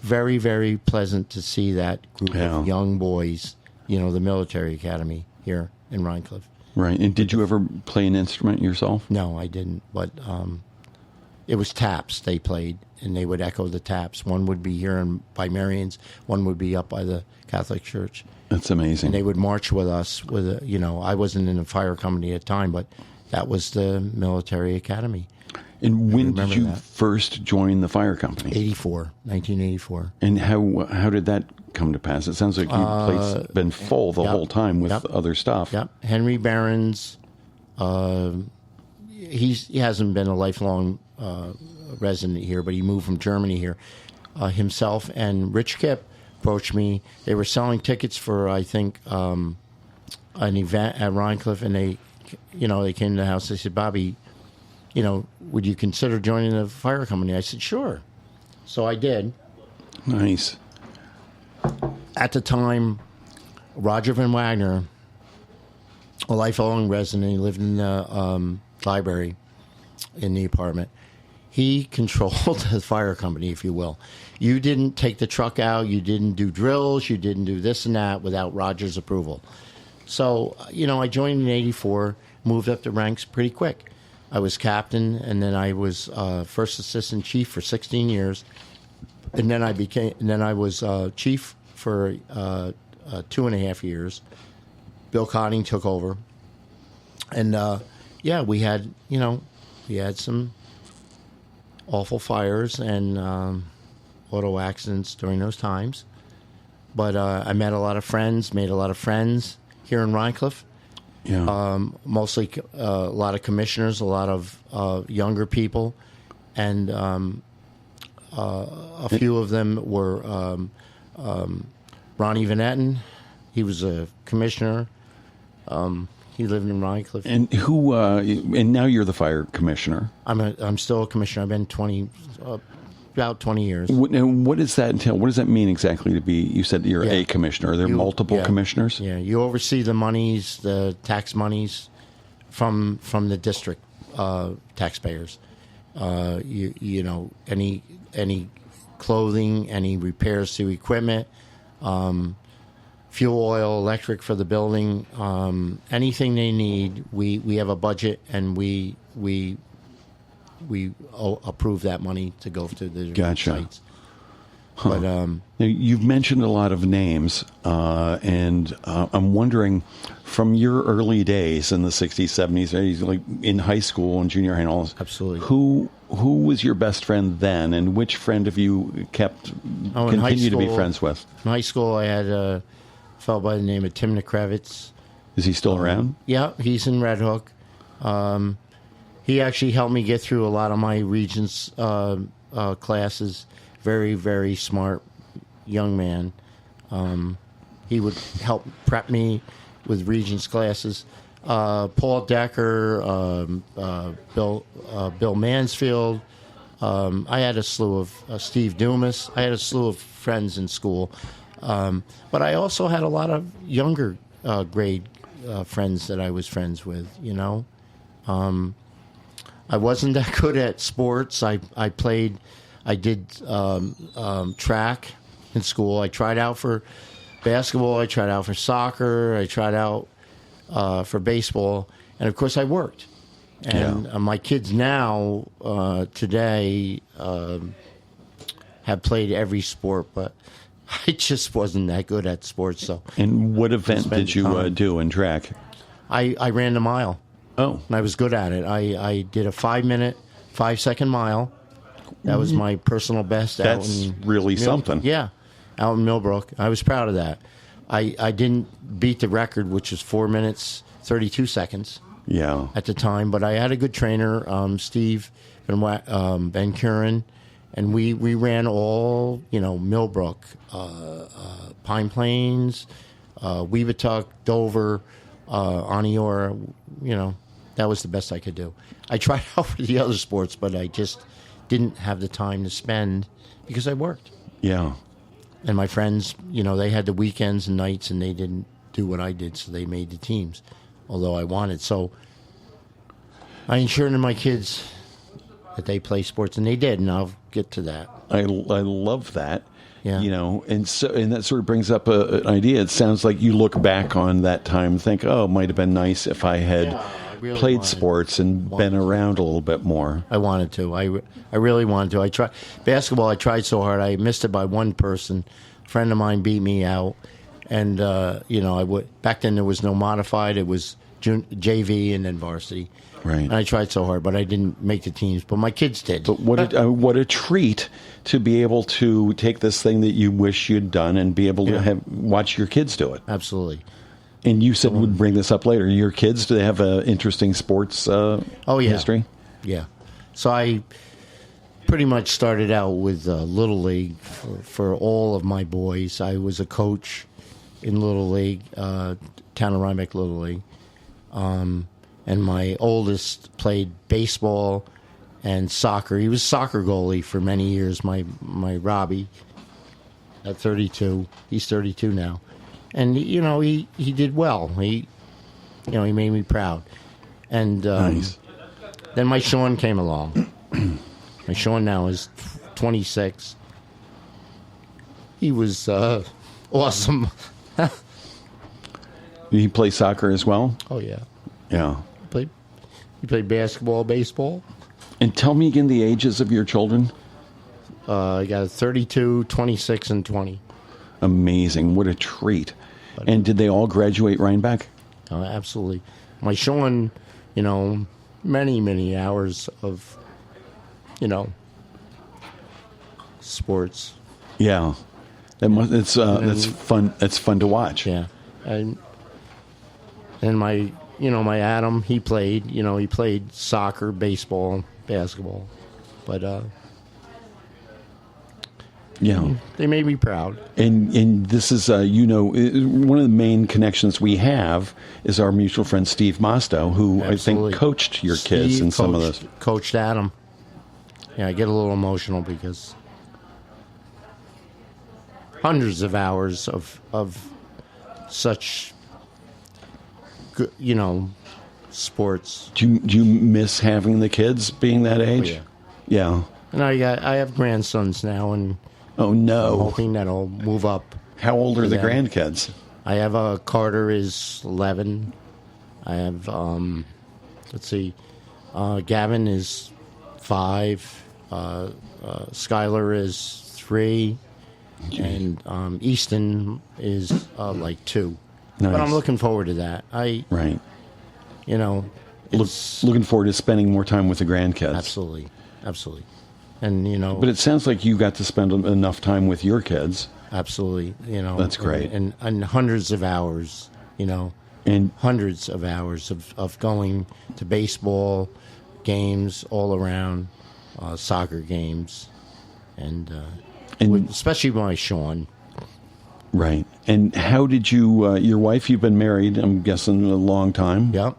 very, very pleasant to see that group of young boys, the military academy here in Rhinecliff. Right. And did you ever play an instrument yourself? No, I didn't. But it was taps they played, and they would echo the taps. One would be here by Marion's. One would be up by the Catholic Church. That's amazing. And they would march with us. I wasn't in the fire company at the time, but that was the military academy. And when did you first join the fire company? 1984. And how did that come to pass? It sounds like your place been full the whole time with other stuff. Yep. Henry Barron's, he hasn't been a lifelong resident here, but he moved from Germany here. Himself and Rich Kipp approached me. They were selling tickets for, I think, an event at Rhinecliff, and they came to the house. They said, Bobby, would you consider joining the fire company? I said, sure. So I did. Nice. At the time, Roger Van Wagner, a lifelong resident, he lived in the library in the apartment. He controlled the fire company, if you will. You didn't take the truck out. You didn't do drills. You didn't do this and that without Roger's approval. So, I joined in 84, moved up the ranks pretty quick. I was captain, and then I was first assistant chief for 16 years. And then I was chief for 2.5 years. Bill Conning took over. And, we had some awful fires and auto accidents during those times. But I met a lot of friends, made a lot of friends here in Rhinecliff. Yeah. Mostly a lot of commissioners, a lot of younger people. And a few of them were Ronnie Van Etten. He was a commissioner. He lived in Rhinecliff. And who? And now you're the fire commissioner. I'm still a commissioner. I've been about 20 years. What does that entail? What does that mean exactly to be? You said you're a commissioner. Are there multiple commissioners? Yeah, you oversee the monies, the tax monies from the district taxpayers. Any clothing, any repairs to equipment, fuel, oil, electric for the building, anything they need. We have a budget, and we approve that money to go to the sites. Huh. But now, you've mentioned a lot of names, and I'm wondering, from your early days in the 60s, 70s, 80s, like in high school and junior high and all this, absolutely, who was your best friend then, and which friend have you continued to be friends with? In high school, I had a fellow by the name of Tim Nekrevitz. Is he still around? Yeah, he's in Red Hook. He actually helped me get through a lot of my Regents classes. Very, very smart young man. He would help prep me with Regents classes. Paul Decker, Bill Mansfield. I had a slew of Steve Dumas. I had a slew of friends in school. But I also had a lot of younger grade friends that I was friends with, I wasn't that good at sports. I did track in school. I tried out for basketball. I tried out for soccer. I tried out for baseball. And, of course, I worked. And my kids now, today, have played every sport, but I just wasn't that good at sports. So. And what event did you do in track? I ran the mile. Oh. And I was good at it. I did a 5-minute, 5-second mile. That was my personal best. That's really something. Yeah, out in Millbrook. I was proud of that. I didn't beat the record, which was 4 minutes, 32 seconds. Yeah. At the time, but I had a good trainer, Steve Ben Curran, and we ran all, Millbrook, Pine Plains, Weebatuck, Dover, Aniora, that was the best I could do. I tried out for the other sports, but I just didn't have the time to spend because I worked. Yeah. And my friends, they had the weekends and nights, and they didn't do what I did, so they made the teams, although I wanted. So I ensured my kids that they play sports, and they did, and I'll get to that. I love that. Yeah. And that sort of brings up an idea. It sounds like you look back on that time and think, oh, it might have been nice if I had played sports and been around a little bit more. I wanted to. I really wanted to. I tried basketball. I tried so hard. I missed it by one person. A friend of mine beat me out, and back then there was no modified. It was JV and then varsity. Right. And I tried so hard, but I didn't make the teams. But my kids did. But what a treat to be able to take this thing that you wish you'd done and be able to watch your kids do it. Absolutely. And you said we'd bring this up later. Your kids, do they have an interesting sports history? Yeah. So I pretty much started out with Little League for all of my boys. I was a coach in Little League, Town of Rhinebeck Little League. And my oldest played baseball and soccer. He was soccer goalie for many years, my Robbie, at 32. He's 32 now. And, he did well. He made me proud. And nice. Then my Sean came along. My Sean now is 26. He was awesome. Did he play soccer as well? Oh, yeah. Yeah. He played basketball, baseball. And tell me again the ages of your children. I got 32, 26, and 20. Amazing. What a treat. And did they all graduate Rhinebeck? Absolutely. My Sean, many, many hours of, sports. Yeah. That's fun. That's fun to watch. Yeah. And my Adam, he played soccer, baseball, basketball. But they made me proud. And this is one of the main connections we have is our mutual friend Steve Mosto, who Absolutely. I think coached your kids in some of those. Coached Adam. Yeah, I get a little emotional because hundreds of hours of such good, sports. Do you miss having the kids being that age? Oh, yeah. Yeah. And I have grandsons now, and oh no, I'm hoping that'll move up. How old are the grandkids? I have Carter is 11. I have Gavin is 5. Skylar is 3. Jeez. And Easton is 2. Nice. But I'm looking forward to that. Right. Looking forward to spending more time with the grandkids. Absolutely. And But it sounds like you got to spend enough time with your kids. Absolutely. That's great. And hundreds of hours. And hundreds of hours of going to baseball games all around, soccer games, and especially my Sean. Right. And how did you, your wife, you've been married, I'm guessing, a long time? Yep.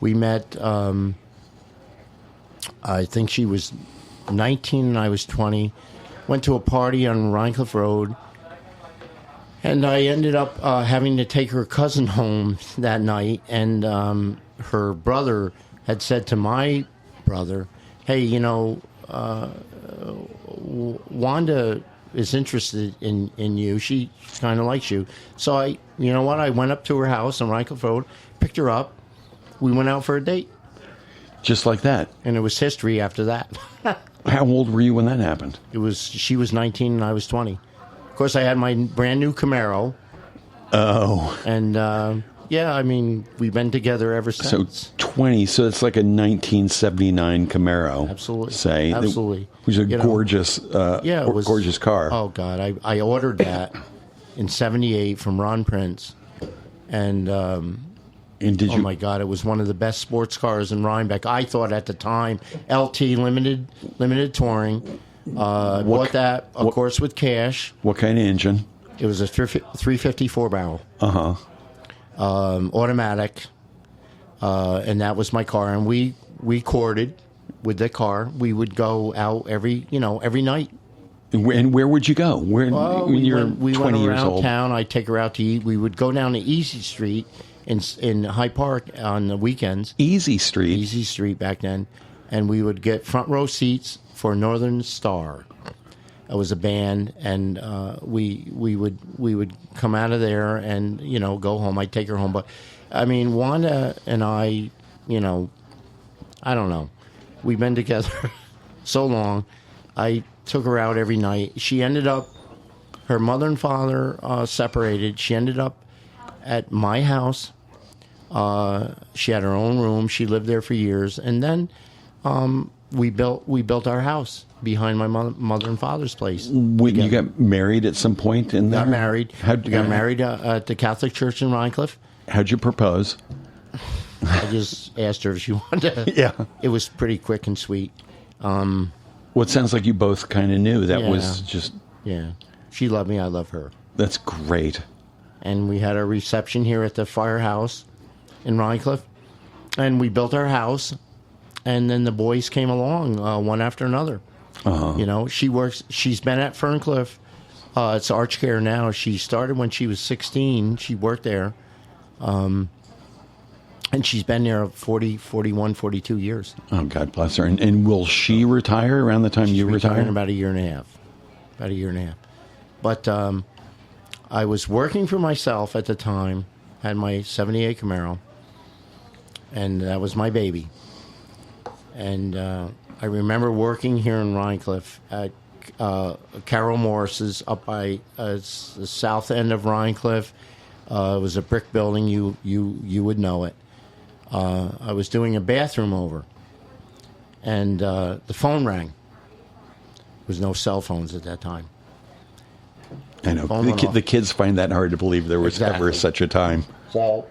We met, I think she was 19 and I was 20. Went to a party on Rhinecliff Road. And I ended up having to take her cousin home that night. And her brother had said to my brother, hey, Wanda is interested in you. She kind of likes you. So I went up to her house on Rhinecliff Road, picked her up. We went out for a date. Just like that. And it was history after that. How old were you when that happened? She was 19 and I was 20. Of course, I had my brand new Camaro. Oh. And we've been together ever since. So 20, so it's like a 1979 Camaro. Absolutely. Say. Absolutely. It was a gorgeous, gorgeous car. Oh, God. I ordered that in 78 from Ron Prince. And did you? Oh, my God. It was one of the best sports cars in Rhinebeck. I thought at the time, LT, limited touring. Bought that, of course, with cash. What kind of engine? It was a 354 barrel. Uh-huh. Automatic. And that was my car. And we courted with the car. We would go out every night. And where would you go? When you're 20 years old? We went around town. I'd take her out to eat. We would go down to Easy Street in Hyde Park on the weekends. Easy Street back then. and we would get front row seats for Northern Star. It was a band, and we would come out of there and go home. I'd take her home, but I mean, Wanda and I, I don't know. We've been together so long. I took her out every night. She ended up, her mother and father separated. She ended up at my house. She had her own room. She lived there for years, and then we built our house behind my mother and father's place. When you got married at some point in there? Got married. We got married at the Catholic Church in Rhinecliff. How'd you propose? I just asked her if she wanted to. Yeah. It was pretty quick and sweet. Well, it sounds like you both kind of knew that was just... Yeah. She loved me. I love her. That's great. And we had a reception here at the firehouse in Rhinecliff. And we built our house. And then the boys came along one after another. Uh-huh. She's been at Ferncliff. It's Arch Care now. She started when she was 16. She worked there. And she's been there 40, 41, 42 years. Oh, God bless her. And will she retire around the time you retire? In about a year and a half. But I was working for myself at the time. Had my 78 Camaro. And that was my baby. And I remember working here in Rhinecliff at Carol Morris's up by the south end of Rhinecliff. It was a brick building. You would know it. I was doing a bathroom over, and the phone rang. There was no cell phones at that time. I know. The kids find that hard to believe there was ever such a time. So,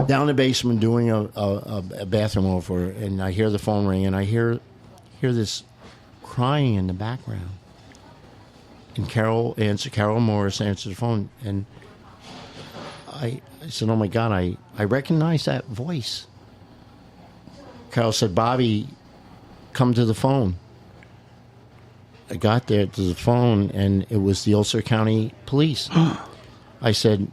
down in the basement doing a bathroom over, and I hear the phone ring, and I hear this crying in the background. And Carol Morris answered the phone, and I said, "Oh my God, I recognize that voice." Carol said, "Bobby, come to the phone." I got there to the phone, and it was the Ulster County Police. I said,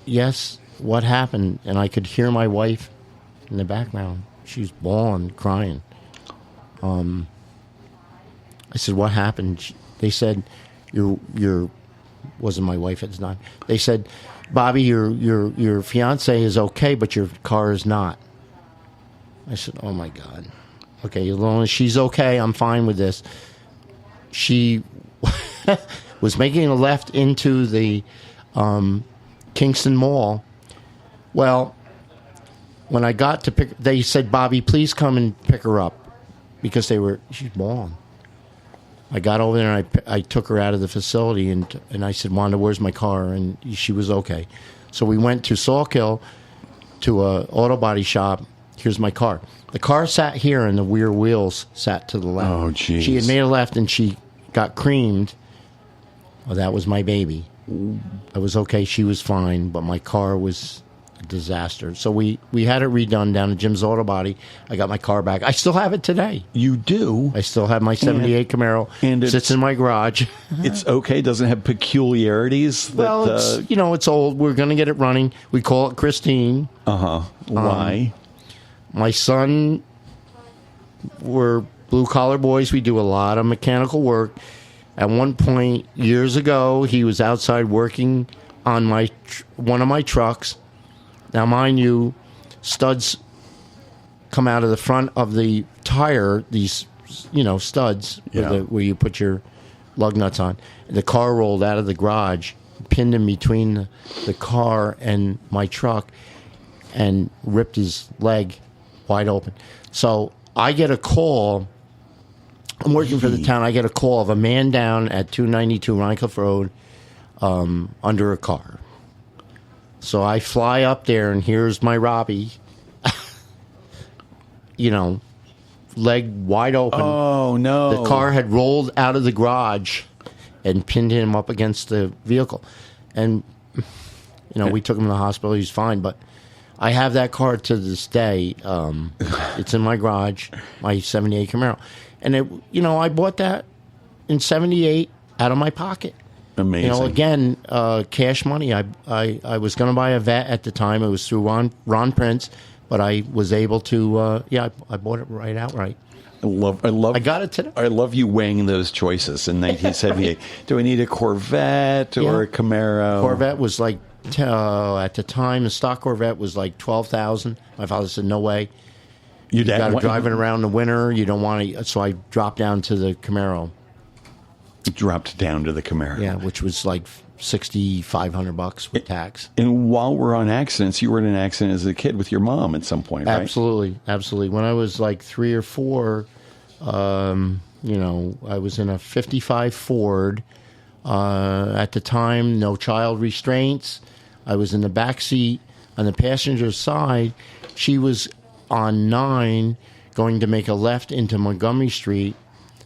"Yes, what happened?" And I could hear my wife in the background. She was bawling, crying. I said, "What happened?" They said, "Your wasn't my wife at the time." They said, "Bobby, your fiance is okay, but your car is not." I said, "Oh my God. Okay, as long as she's okay, I'm fine with this." She was making a left into the Kingston Mall. Well, when I got to pick, they said, "Bobby, please come and pick her up," because she's bawling. I got over there and I took her out of the facility and I said, "Wanda, where's my car?" And she was okay. So we went to Sawkill to a auto body shop. Here's my car. The car sat here and the rear wheels sat to the left. Oh, geez. She had made a left and she got creamed. Well, that was my baby. I was okay. She was fine, but my car was a disaster. So we had it redone down at Jim's Auto Body. I got my car back. I still have it today. You do? I still have my 78 Camaro. And it sits in my garage. It's okay? Doesn't have peculiarities? Well, it's old. We're going to get it running. We call it Christine. Uh-huh. Why? My son, we're blue-collar boys. We do a lot of mechanical work. At one point, years ago, he was outside working on one of my trucks. Now, mind you, studs come out of the front of the tire, these, studs, where you put your lug nuts on. The car rolled out of the garage, pinned him between the car and my truck, and ripped his leg wide open. So I get a call. I'm working for the town. I get a call of a man down at 292 Rhinecliff Road under a car. So I fly up there, and here's my Robbie, leg wide open. Oh, no. The car had rolled out of the garage and pinned him up against the vehicle. And, we took him to the hospital. He's fine, but I have that car to this day. It's in my garage, my 78 Camaro. And, I bought that in 78 out of my pocket. Amazing. Again, cash money. I was going to buy a vet at the time. It was through Ron Prince. but I was able to. I bought it right outright. I got it today. I love you weighing those choices in 1978. Do I need a Corvette or a Camaro? Corvette was like at the time, the stock Corvette was like $12,000. My father said, "No way, you got to drive it around the winter. You don't want to." So I dropped down to the Camaro. Dropped down to the Camaro, yeah, which was like $6,500 with tax. And while we're on accidents, you were in an accident as a kid with your mom at some point, right? Absolutely. When I was like 3 or 4, I was in a '55 Ford. At the time, no child restraints. I was in the back seat on the passenger side. She was on 9, going to make a left into Montgomery Street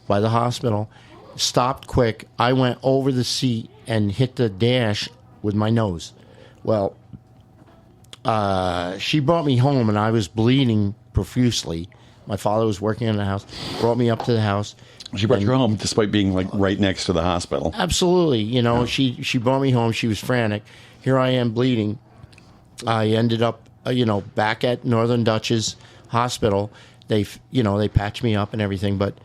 by the hospital. Stopped quick. I went over the seat and hit the dash with my nose. Well, she brought me home, and I was bleeding profusely. My father was working in the house, brought me up to the house. She brought you home despite being like right next to the hospital. Absolutely. She brought me home. She was frantic. Here I am bleeding. I ended up, back at Northern Dutchess Hospital. They patched me up and everything, but,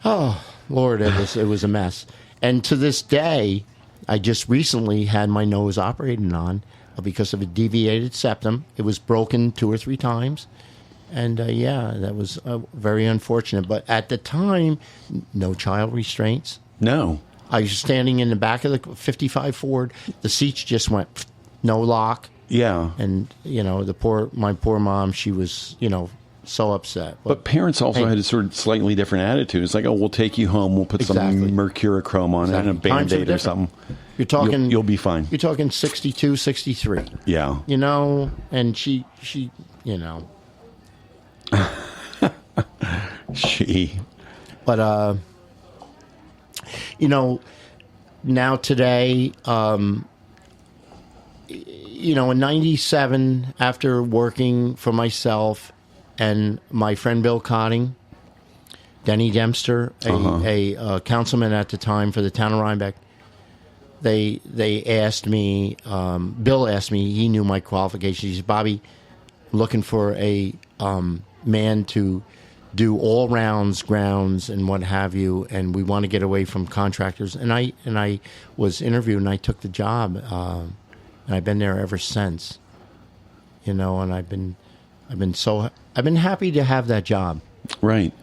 oh, Lord, it was a mess. And to this day, I just recently had my nose operated on because of a deviated septum. It was broken 2 or 3 times. And, that was very unfortunate. But at the time, no child restraints. No. I was standing in the back of the '55 Ford. The seats just went, no lock. Yeah. And, my poor mom, she was, so upset. But parents also had a sort of slightly different attitude. It's like, oh, we'll take you home. We'll put some mercurochrome on it and a Band-Aid or something. You're talking... You'll be fine. You're talking 62, 63. Yeah. And she. But, now today, in '97, after working for myself and my friend Bill Cotting, Denny Dempster, a councilman at the time for the town of Rhinebeck, they asked me, Bill asked me, he knew my qualifications. He said, "Bobby, looking for a man to do all rounds, grounds, and what have you, and we want to get away from contractors." And I was interviewed, and I took the job, and I've been there ever since. And I've been happy to have that job. Right.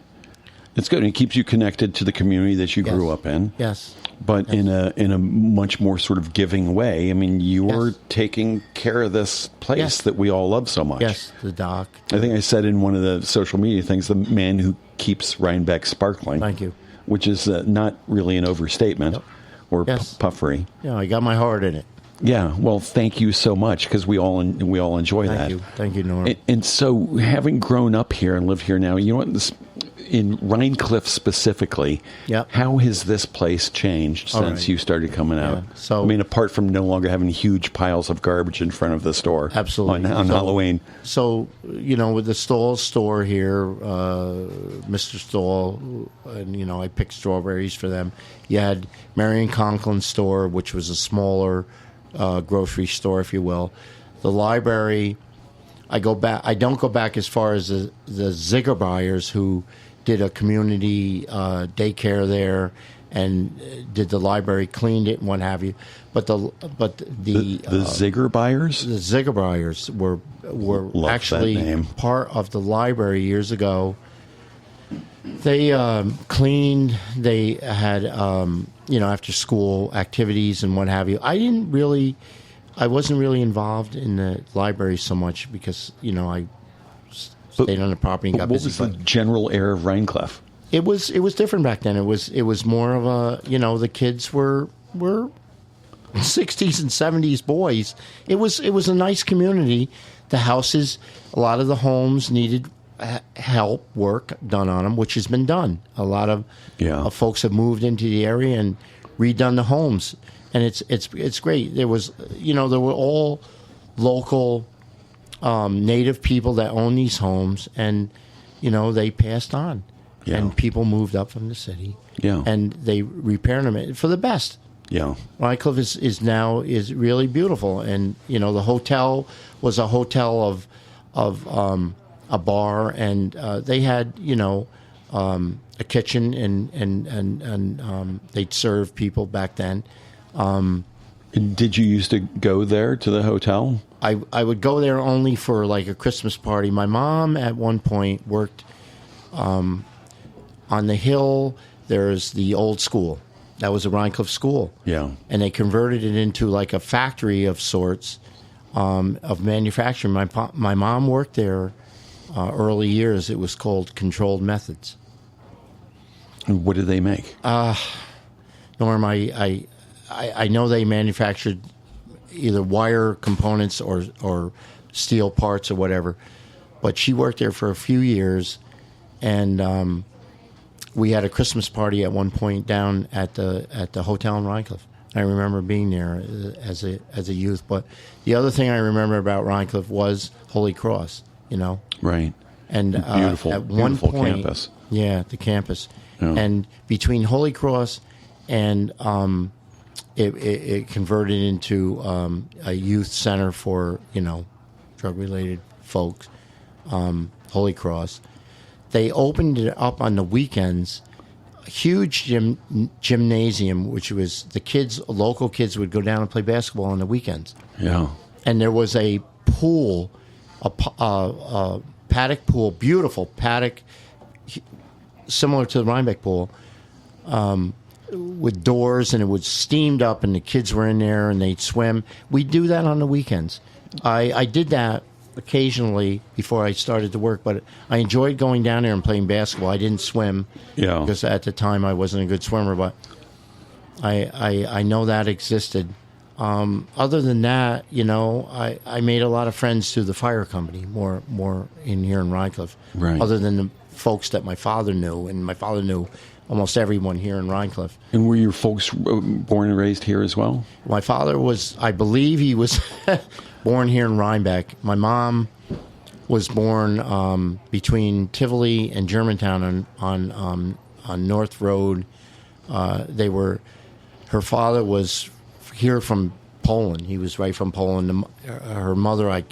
It's good. And it keeps you connected to the community that you grew up in. Yes. But in a much more sort of giving way. I mean, you're taking care of this place that we all love so much. Yes, the dock. I think I said in one of the social media things, the man who keeps Rhinebeck sparkling. Thank you. Which is not really an overstatement or puffery. Yeah, I got my heart in it. Yeah, well, thank you so much because we all enjoy that. Thank you, Norm. And so, having grown up here and lived here now, you know what? In Rhinecliff specifically, how has this place changed since you started coming out? So, I mean, apart from no longer having huge piles of garbage in front of the store, absolutely on Halloween. So, with the Stoll store here, Mr. Stoll, and I picked strawberries for them. You had Marion Conklin's store, which was a smaller grocery store, if you will. The library, I don't go back as far as the Ziggerbuyers, who did a community daycare there and did the library, cleaned it and what have you. But the Ziggerbuyers? The Ziggerbuyers were actually part of the library years ago. They cleaned. They had after school activities and what have you. I wasn't really involved in the library so much because I stayed on the property and got busy. What was the general air of Rhinecliff? It was different back then. It was more of a the kids were 60s and 70s boys. It was a nice community. The houses, a lot of the homes needed work done on them, which has been done. A lot of folks have moved into the area and redone the homes, and it's great. There was there were all local native people that own these homes, and they passed on, and people moved up from the city, and they repaired them for the best. Yeah, Rhinecliff is now really beautiful, and the hotel was a hotel of a bar, and they had a kitchen, and they'd serve people back then. Did you used to go there to the hotel? I would go there only for like a Christmas party. My mom at one point worked on the hill. There's the old school. That was a Rhinecliff school. Yeah. And they converted it into like a factory of sorts of manufacturing. My mom worked there early years. It was called Controlled Methods. And what did they make? Norm, I know they manufactured either wire components or steel parts or whatever. But she worked there for a few years, and we had a Christmas party at one point down at the hotel in Rhinecliff. I remember being there as a youth. But the other thing I remember about Rhinecliff was Holy Cross. Right. And beautiful, at one beautiful point, campus. Yeah, the campus. Yeah. And between Holy Cross and it converted into a youth center for drug-related folks. Holy Cross. They opened it up on the weekends. A huge gymnasium, which was local kids would go down and play basketball on the weekends. Yeah. And there was a pool, a paddock pool, beautiful paddock, similar to the Rhinebeck pool, with doors, and it was steamed up, and the kids were in there, and they'd swim. We'd do that on the weekends. I did that occasionally before I started to work, but I enjoyed going down there and playing basketball. I didn't swim because at the time I wasn't a good swimmer, but I know that existed. Other than that, I made a lot of friends through the fire company, more in here in Rhinecliff. Right. Other than the folks that my father knew, and my father knew almost everyone here in Rhinecliff. And were your folks born and raised here as well? My father was, I believe he was born here in Rhinebeck. My mom was born between Tivoli and Germantown on North Road. Her father was here from Poland. He was right from Poland. Her mother, I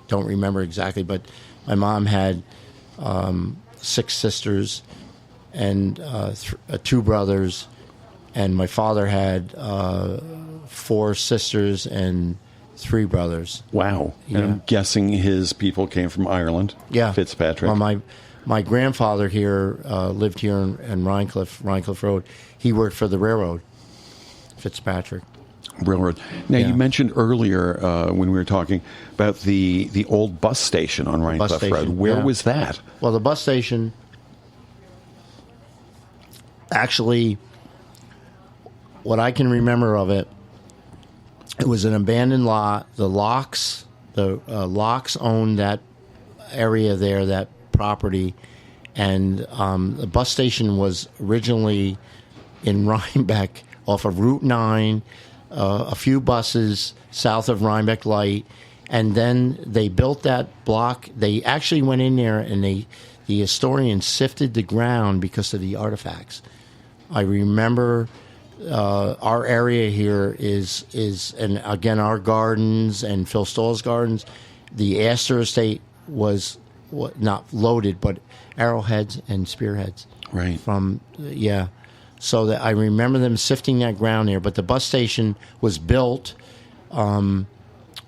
don't remember exactly, but my mom had 6 sisters and 2 brothers, and my father had 4 sisters and 3 brothers. Wow. Yeah. And I'm guessing his people came from Ireland. Yeah. Fitzpatrick. Well, my grandfather here lived here in Rhinecliff Road. He worked for the railroad, Fitzpatrick. Railroad. Now, Yeah. you mentioned earlier when we were talking about the old bus station on Rhinecliff Road. Where was that? Well, the bus station, actually, what I can remember of it, it was an abandoned lot. The Locks owned that area there, that property, and the bus station was originally in Rhinebeck off of Route 9, a few buses south of Rhinebeck Light, and then they built that block. They actually went in there, and the historians sifted the ground because of the artifacts. I remember our area here is, and again, our gardens and Phil Stoll's gardens, the Astor Estate was not loaded, but arrowheads and spearheads. Right. So that I remember them sifting that ground there. But the bus station was built, and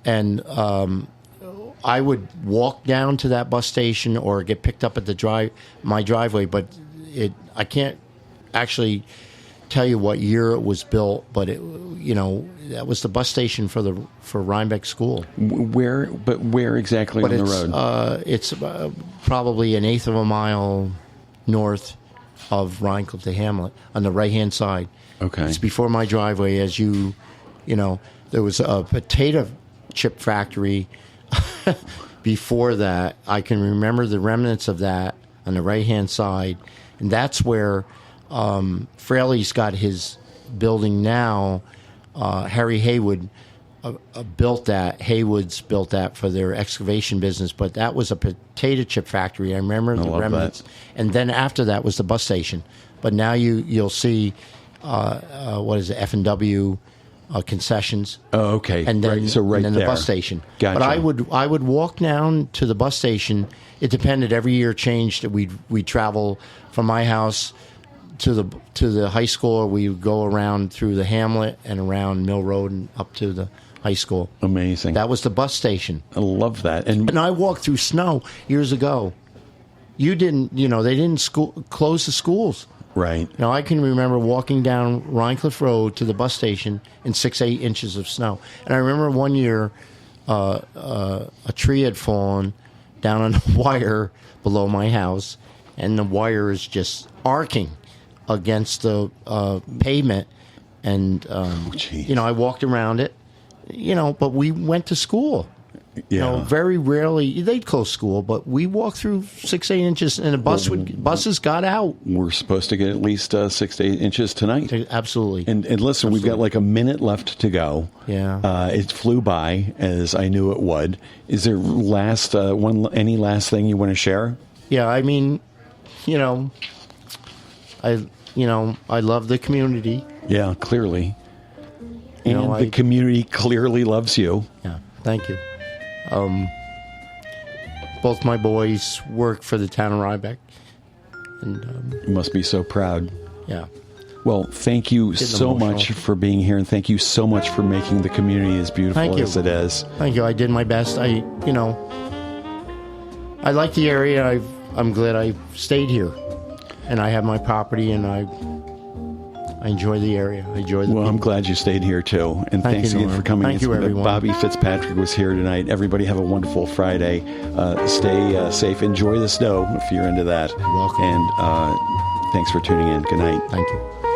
I would walk down to that bus station or get picked up at my driveway. But I can't actually tell you what year it was built, but that was the bus station for Rhinebeck School. Where exactly on the road? It's probably an eighth of a mile north of Rhinecliff, the hamlet, on the right-hand side. Okay. It's before my driveway. There was a potato chip factory before that. I can remember the remnants of that on the right-hand side, and that's where Fraley's got his building now. Harry Haywood built that. Haywoods built that for their excavation business, but that was a potato chip factory. I remember the remnants. And then after that was the bus station. But now you'll see, what is it, F&W concessions. Oh, okay. And then, so right and then there. the bus station. Gotcha. But I would walk down to the bus station. It depended. Every year changed. We'd travel from my house to the high school, or we would go around through the hamlet and around Mill Road and up to the high school. Amazing. That was the bus station. I love that. And I walked through snow years ago. You didn't, they didn't close the schools. right. Now, I can remember walking down Rhinecliff Road to the bus station in 8 inches of snow. And I remember one year a tree had fallen down on a wire below my house, and the wire is just arcing against the pavement. And, geez. I walked around it, but we went to school. Yeah. Very rarely they'd close school, but we walked through 8 inches, and buses got out. We're supposed to get at least 6 to 8 inches tonight. Absolutely. And listen, we've got like a minute left to go. Yeah. It flew by, as I knew it would. Is there any last thing you want to share? Yeah, I mean, I love the community. Yeah, clearly. And I- the community clearly loves you. Yeah, thank you. Both my boys work for the town of Rhinebeck, and You must be so proud. yeah, Well, thank you so emotional. much for being here, and thank you so much for making the community as beautiful Thank you. as it is. thank you. I did my best. I like the area. I'm glad I stayed here, and I have my property, and I enjoy the area. I enjoy the Well, I'm people. glad you stayed here too, and Thank thanks you, again Norm. for coming. Thank you, everyone. Bobby Fitzpatrick was here tonight. Everybody have a wonderful Friday. Stay safe. Enjoy the snow if you're into that. welcome. And thanks for tuning in. Good night. Thank you.